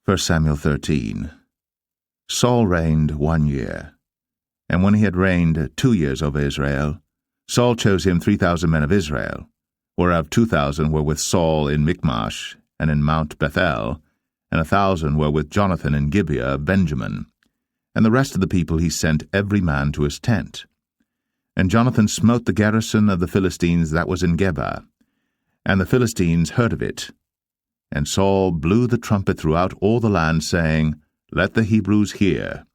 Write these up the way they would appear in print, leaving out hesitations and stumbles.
1 Samuel 13. Saul reigned 1 year, and when he had reigned 2 years over Israel, Saul chose him 3,000 men of Israel, whereof 2,000 were with Saul in Michmash and in Mount Bethel, and 1,000 were with Jonathan in Gibeah of Benjamin. And the rest of the people he sent every man to his tent. And Jonathan smote the garrison of the Philistines that was in Geba, and the Philistines heard of it. And Saul blew the trumpet throughout all the land, saying, Let the Hebrews hear.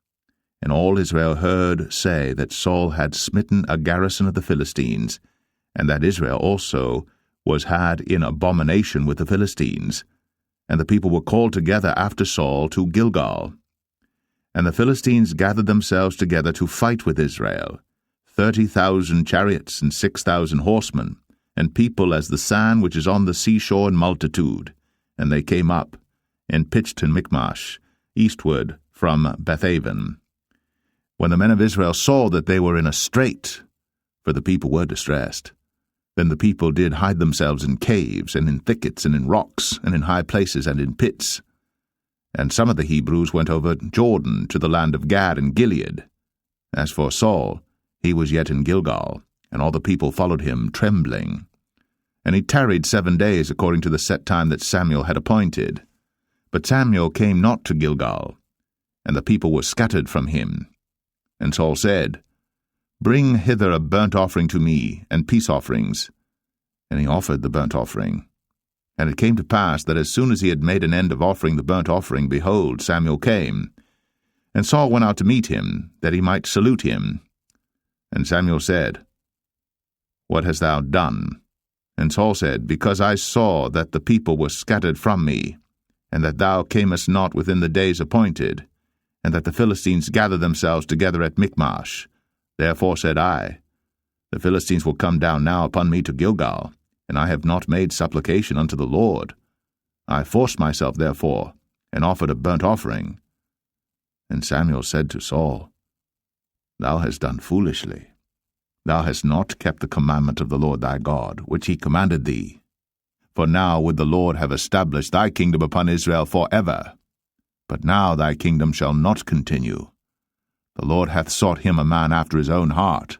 And all Israel heard say that Saul had smitten a garrison of the Philistines, and that Israel also was had in abomination with the Philistines. And the people were called together after Saul to Gilgal. And the Philistines gathered themselves together to fight with Israel, 30,000 chariots and 6,000 horsemen, and people as the sand which is on the seashore in multitude. And they came up, and pitched in Michmash, eastward from Bethaven. When the men of Israel saw that they were in a strait, for the people were distressed, then the people did hide themselves in caves, and in thickets, and in rocks, and in high places, and in pits. And some of the Hebrews went over Jordan to the land of Gad and Gilead. As for Saul, he was yet in Gilgal, and all the people followed him trembling. And he tarried 7 days according to the set time that Samuel had appointed. But Samuel came not to Gilgal, and the people were scattered from him. And Saul said, Bring hither a burnt offering to me, and peace offerings. And he offered the burnt offering. And it came to pass that as soon as he had made an end of offering the burnt offering, behold, Samuel came. And Saul went out to meet him, that he might salute him. And Samuel said, What hast thou done? And Saul said, Because I saw that the people were scattered from me, and that thou camest not within the days appointed, and that the Philistines gathered themselves together at Michmash. Therefore said I, The Philistines will come down now upon me to Gilgal, and I have not made supplication unto the Lord. I forced myself therefore, and offered a burnt offering. And Samuel said to Saul, Thou hast done foolishly. Thou hast not kept the commandment of the Lord thy God, which he commanded thee. For now would the Lord have established thy kingdom upon Israel forever. But now thy kingdom shall not continue. The Lord hath sought him a man after his own heart.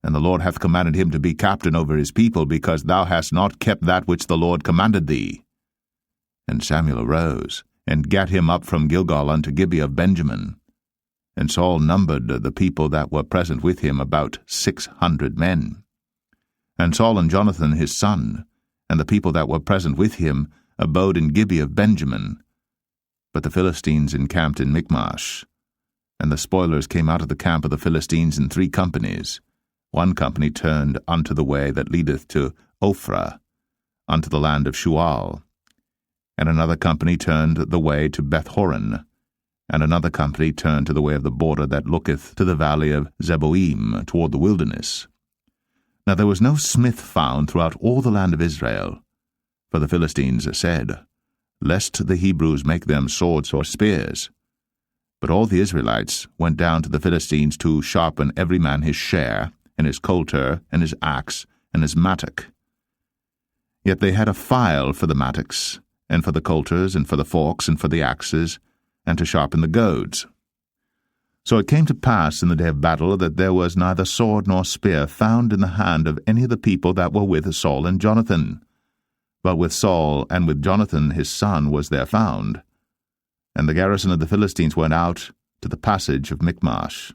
And the Lord hath commanded him to be captain over his people, because thou hast not kept that which the Lord commanded thee. And Samuel arose, and gat him up from Gilgal unto Gibeah of Benjamin. And Saul numbered the people that were present with him about 600 men. And Saul and Jonathan his son, and the people that were present with him, abode in Gibeah of Benjamin. But the Philistines encamped in Michmash. And the spoilers came out of the camp of the Philistines in 3 companies. 1 company turned unto the way that leadeth to Ophrah, unto the land of Shual. And another company turned the way to Beth-horon, and another company turned to the way of the border that looketh to the valley of Zeboim, toward the wilderness. Now there was no smith found throughout all the land of Israel, for the Philistines said, Lest the Hebrews make them swords or spears. But all the Israelites went down to the Philistines to sharpen every man his share, and his coulter, and his axe, and his mattock. Yet they had a file for the mattocks, and for the coulters, and for the forks, and for the axes, and to sharpen the goads. So it came to pass in the day of battle that there was neither sword nor spear found in the hand of any of the people that were with Saul and Jonathan. But with Saul and with Jonathan his son was there found. And the garrison of the Philistines went out to the passage of Michmash.